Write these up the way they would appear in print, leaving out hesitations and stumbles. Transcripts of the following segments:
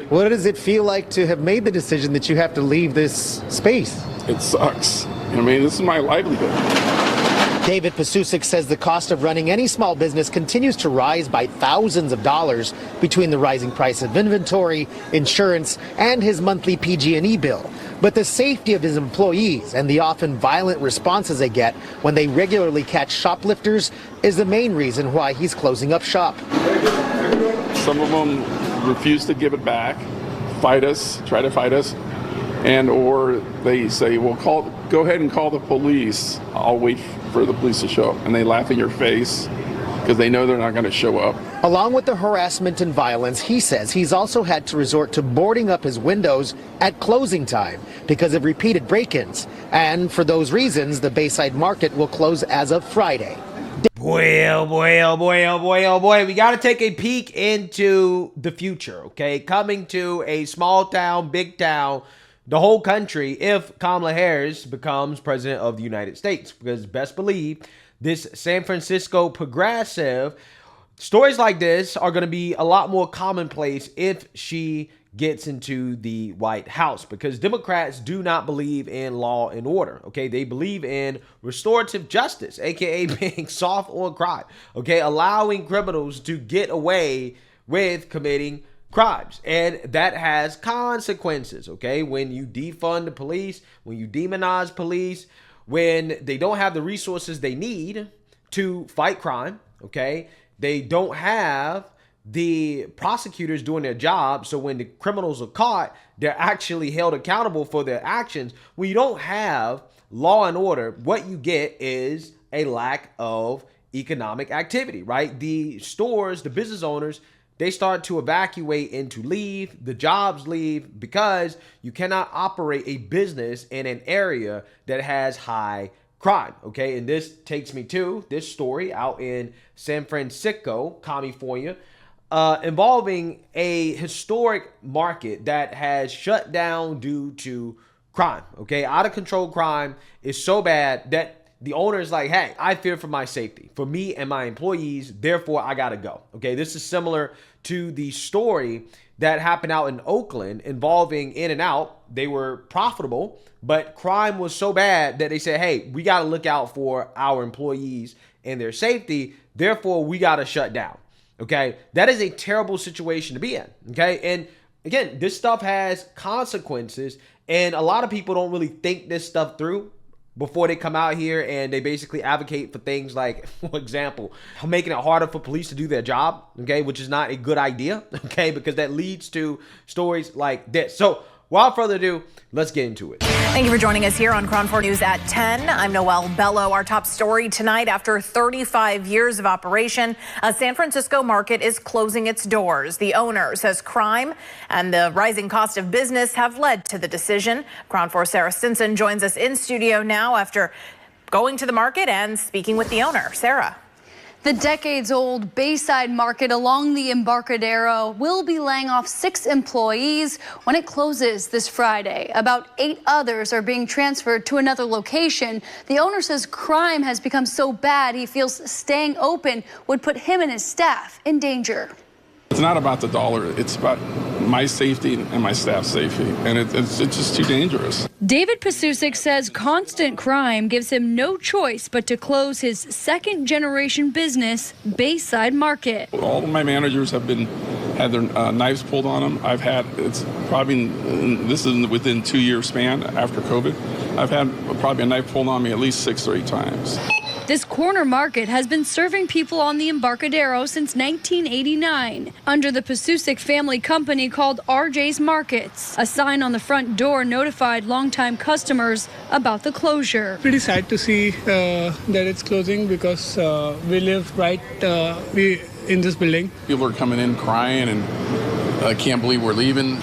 What does it feel like to have made the decision that you have to leave this space? It sucks. I mean, this is my livelihood. David Pasusic says the cost of running any small business continues to rise by thousands of dollars between the rising price of inventory, insurance, and his monthly PG&E bill. But the safety of his employees and the often violent responses they get when they regularly catch shoplifters is the main reason why he's closing up shop. Some of them refuse to give it back, try to fight us, and or they say, well, go ahead and call the police. I'll wait for the police to show up. And they laugh in your face because they know they're not going to show up. Along with the harassment and violence, he says he's also had to resort to boarding up his windows at closing time because of repeated break-ins. And for those reasons, the Bayside Market will close as of Friday. Boy, oh boy, oh boy, oh boy, oh boy. We got to take a peek into the future, okay? Coming to a small town, big town, the whole country, if Kamala Harris becomes president of the United States. Because best believe this San Francisco progressive, stories like this are going to be a lot more commonplace if she gets into the White House, because Democrats do not believe in law and order. Okay, they believe in restorative justice, aka being soft on crime. Okay, allowing criminals to get away with committing crimes, and that has consequences. Okay, when you defund the police, when you demonize police, when they don't have the resources they need to fight crime. Okay, they don't have the prosecutors doing their job, so when the criminals are caught, they're actually held accountable for their actions. When you don't have law and order, what you get is a lack of economic activity, right? The stores, the business owners, they start to evacuate and to leave. The jobs leave because you cannot operate a business in an area that has high crime. Okay, and this takes me to this story out in San Francisco, California, involving a historic market that has shut down due to crime. Okay, out of control crime is so bad that the owner is like, hey, I fear for my safety, for me and my employees, therefore I gotta go. Okay, this is similar to the story that happened out in Oakland involving In-N-Out. They were profitable, but crime was so bad that they said, hey, we gotta look out for our employees and their safety, therefore we gotta shut down. Okay, that is a terrible situation to be in. Okay, and again, this stuff has consequences, and a lot of people don't really think this stuff through before they come out here and they basically advocate for things like, for example, making it harder for police to do their job, okay, which is not a good idea, okay, because that leads to stories like this. So without further ado, let's get into it. Thank you for joining us here on Cron 4 News at 10. I'm Noelle Bello. Our top story tonight: after 35 years of operation, a San Francisco market is closing its doors. The owner says crime and the rising cost of business have led to the decision. Cron 4 Sarah Stinson joins us in studio now after going to the market and speaking with the owner. Sarah. The decades-old Bayside Market along the Embarcadero will be laying off 6 employees when it closes this Friday. About 8 others are being transferred to another location. The owner says crime has become so bad he feels staying open would put him and his staff in danger. It's not about the dollar. It's about my safety and my staff's safety, and it's just too dangerous. David Pasusic says constant crime gives him no choice but to close his second-generation business, Bayside Market. All of my managers have had their knives pulled on them. This is within 2-year span after COVID. I've had probably a knife pulled on me at least 6 or 8 times. This corner market has been serving people on the Embarcadero since 1989 under the Pasusic family company called RJ's Markets. A sign on the front door notified longtime customers about the closure. Pretty sad to see that it's closing because we live right in this building. People are coming in crying and I can't believe we're leaving.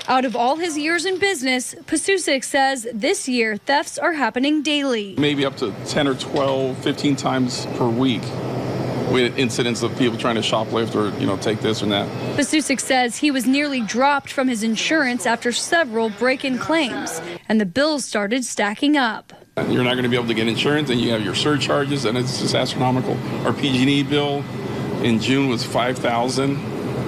Out of all his years in business, Pasusic says this year thefts are happening daily. Maybe up to 10 or 12, 15 times per week with incidents of people trying to shoplift or, take this and that. Pasusic says he was nearly dropped from his insurance after several break-in claims, and the bills started stacking up. You're not going to be able to get insurance, and you have your surcharges, and it's just astronomical. Our PG&E bill in June was $5,000.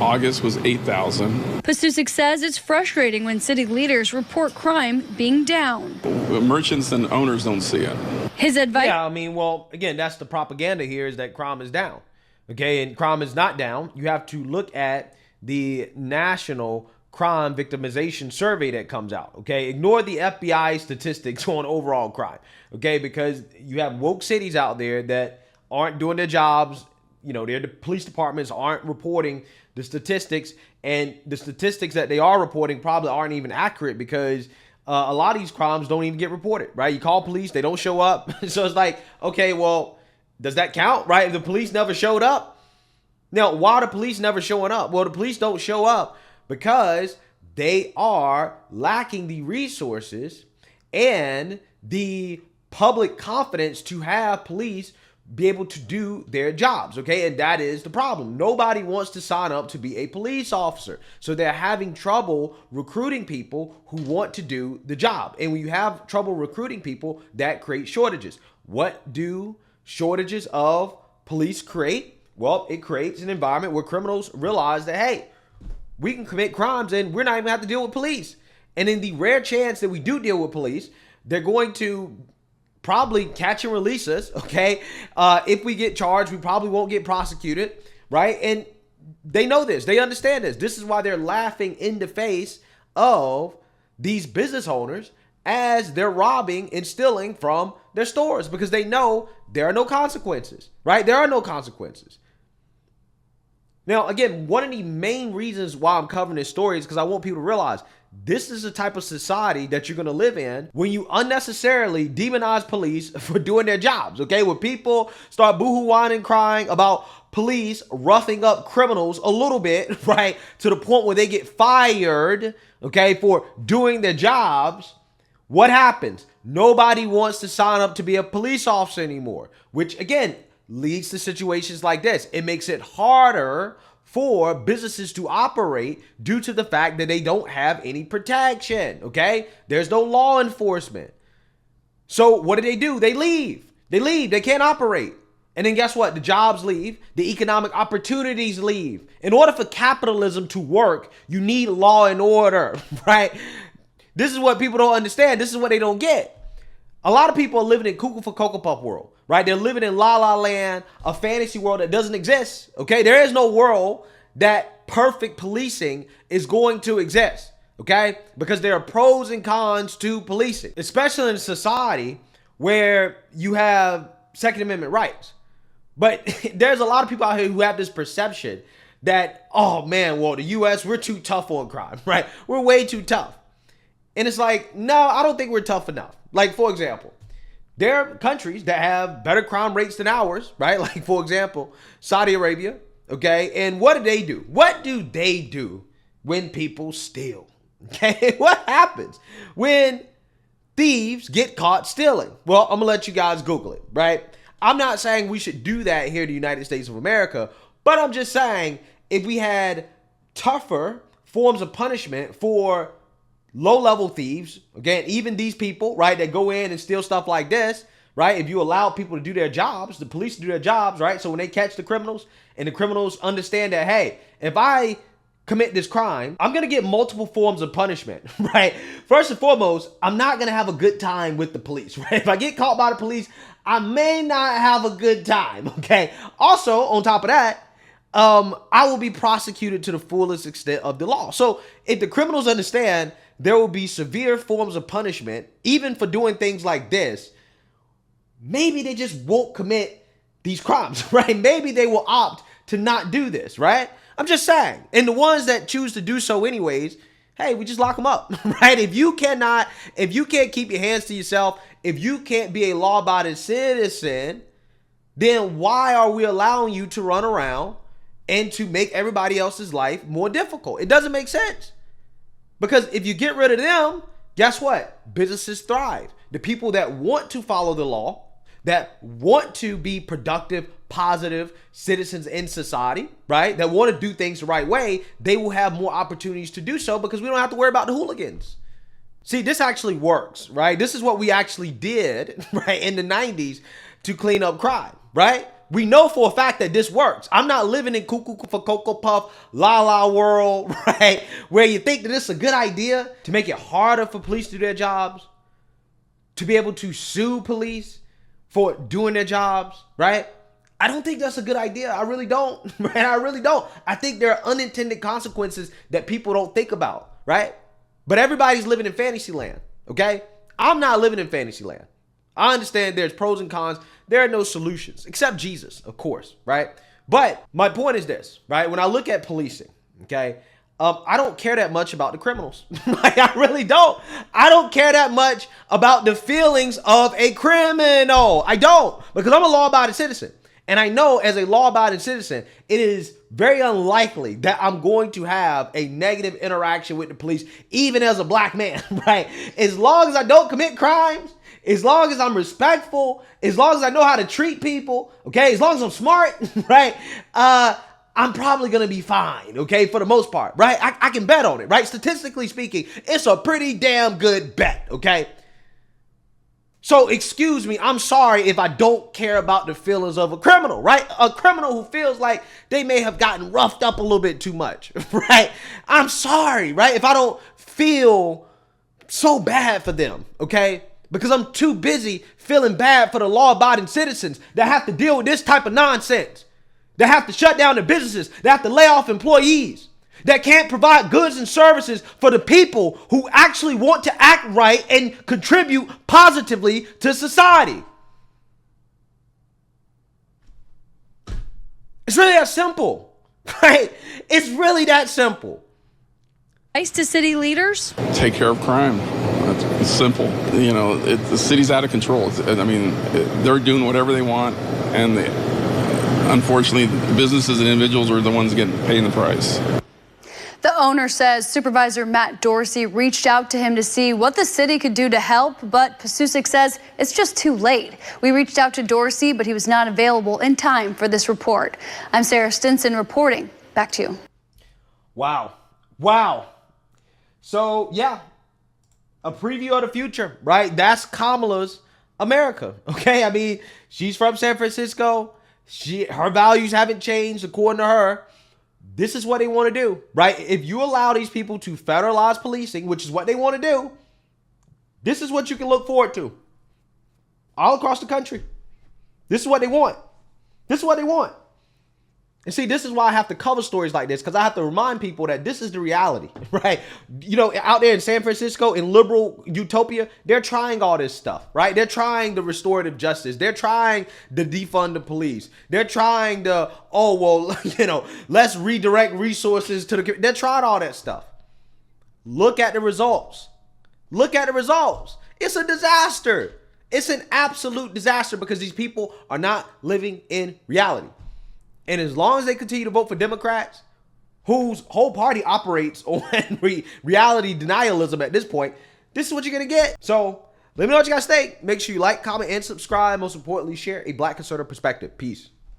August was 8,000. Pasusik says it's frustrating when city leaders report crime being down. Merchants and owners don't see it. His advice. Yeah, I mean, well, again, that's the propaganda here, is that crime is down. Okay, and crime is not down. You have to look at the national crime victimization survey that comes out. Okay, ignore the FBI statistics on overall crime. Okay, because you have woke cities out there that aren't doing their jobs. You know, the police departments aren't reporting the statistics, and the statistics that they are reporting probably aren't even accurate, because a lot of these crimes don't even get reported, right? You call police, they don't show up. So it's like, okay, well, does that count, right? If the police never showed up. Now, why are the police never showing up? Well, the police don't show up because they are lacking the resources and the public confidence to have police be able to do their jobs, okay? And that is the problem. Nobody wants to sign up to be a police officer. So they're having trouble recruiting people who want to do the job. And when you have trouble recruiting people, that creates shortages. What do shortages of police create? Well, it creates an environment where criminals realize that, hey, we can commit crimes and we're not even have to deal with police. And in the rare chance that we do deal with police, they're going to probably catch and release us, okay? If we get charged, we probably won't get prosecuted, right? And they know this. They understand this. This is why they're laughing in the face of these business owners as they're robbing and stealing from their stores, because they know there are no consequences, right? There are no consequences. Now, again, one of the main reasons why I'm covering this story is because I want people to realize this is the type of society that you're going to live in when you unnecessarily demonize police for doing their jobs, okay? When people start boohoo whining, crying about police roughing up criminals a little bit, right, to the point where they get fired, okay, for doing their jobs, what happens? Nobody wants to sign up to be a police officer anymore, which, again, leads to situations like this. It makes it harder for businesses to operate due to the fact that they don't have any protection, okay? There's no law enforcement. So what do? They leave. They can't operate. And then guess what? The jobs leave. The economic opportunities leave. In order for capitalism to work, you need law and order, right? This is what people don't understand. This is what they don't get. A lot of people are living in cuckoo for Cocoa Puff world, right? They're living in La La Land, a fantasy world that doesn't exist, okay? There is no world that perfect policing is going to exist, okay? Because there are pros and cons to policing, especially in a society where you have Second Amendment rights. But there's a lot of people out here who have this perception that, oh man, well, the U.S., we're too tough on crime, right? We're way too tough. And it's like, no, I don't think we're tough enough. Like, for example, there are countries that have better crime rates than ours, right? Like, for example, Saudi Arabia, okay? And what do they do? What do they do when people steal? Okay, what happens when thieves get caught stealing? Well, I'm gonna let you guys Google it, right? I'm not saying we should do that here in the United States of America, but I'm just saying if we had tougher forms of punishment for low-level thieves, again, even these people, right, that go in and steal stuff like this, right? If you allow people to do their jobs, the police to do their jobs, right? So when they catch the criminals and the criminals understand that, hey, if I commit this crime, I'm going to get multiple forms of punishment, right? First and foremost, I'm not going to have a good time with the police, right? If I get caught by the police, I may not have a good time, okay? Also, on top of that, I will be prosecuted to the fullest extent of the law. So if the criminals understand there will be severe forms of punishment, even for doing things like this, maybe they just won't commit these crimes, right? Maybe they will opt to not do this, right? I'm just saying. And the ones that choose to do so anyways, hey, we just lock them up, right? If you can't keep your hands to yourself, if you can't be a law-abiding citizen, then why are we allowing you to run around and to make everybody else's life more difficult? It doesn't make sense. Because if you get rid of them, guess what? Businesses thrive. The people that want to follow the law, that want to be productive, positive citizens in society, right? That want to do things the right way, they will have more opportunities to do so because we don't have to worry about the hooligans. See, this actually works, right? This is what we actually did, right, in the 90s to clean up crime, right? We know for a fact that this works. I'm not living in cuckoo for Cocoa Puff, la la world, right? Where you think that it's a good idea to make it harder for police to do their jobs, to be able to sue police for doing their jobs, right? I don't think that's a good idea. I really don't, right? I really don't. I think there are unintended consequences that people don't think about, right? But everybody's living in fantasy land, okay? I'm not living in fantasy land. I understand there's pros and cons. There are no solutions, except Jesus, of course, right? But my point is this, right? When I look at policing, okay, I don't care that much about the criminals. Like, I really don't. I don't care that much about the feelings of a criminal. I don't, because I'm a law-abiding citizen. And I know as a law-abiding citizen, it is very unlikely that I'm going to have a negative interaction with the police, even as a black man, right? As long as I don't commit crimes, as long as I'm respectful, as long as I know how to treat people, okay? As long as I'm smart, right? I'm probably going to be fine, okay? For the most part, right? I can bet on it, right? Statistically speaking, it's a pretty damn good bet, okay? So excuse me, I'm sorry if I don't care about the feelings of a criminal, right? A criminal who feels like they may have gotten roughed up a little bit too much, right? I'm sorry, right? If I don't feel so bad for them, okay? Because I'm too busy feeling bad for the law-abiding citizens that have to deal with this type of nonsense, that have to shut down their businesses, that have to lay off employees, that can't provide goods and services for the people who actually want to act right and contribute positively to society. It's really that simple, right? It's really that simple. Advice to city leaders? Take care of crime. It's simple. You know, the city's out of control. They're doing whatever they want, and unfortunately, businesses and individuals are the ones getting paying the price. The owner says Supervisor Matt Dorsey reached out to him to see what the city could do to help, but Pasusik says it's just too late. We reached out to Dorsey, but he was not available in time for this report. I'm Sarah Stinson reporting. Back to you. Wow. So, yeah, a preview of the future, right? That's Kamala's America, okay? I mean, she's from San Francisco. Her values haven't changed according to her. This is what they want to do, right? If you allow these people to federalize policing, which is what they want to do, this is what you can look forward to all across the country. This is what they want. This is what they want. And see, this is why I have to cover stories like this, because I have to remind people that this is the reality, right? You know, out there in San Francisco, in liberal utopia, they're trying all this stuff, right? They're trying the restorative justice. They're trying to defund the police. They're trying to, let's redirect resources to the, they're trying all that stuff. Look at the results. Look at the results. It's a disaster. It's an absolute disaster because these people are not living in reality. And as long as they continue to vote for Democrats, whose whole party operates on reality denialism at this point, this is what you're going to get. So let me know what you guys think. Make sure you like, comment, and subscribe. Most importantly, share a Black conservative perspective. Peace.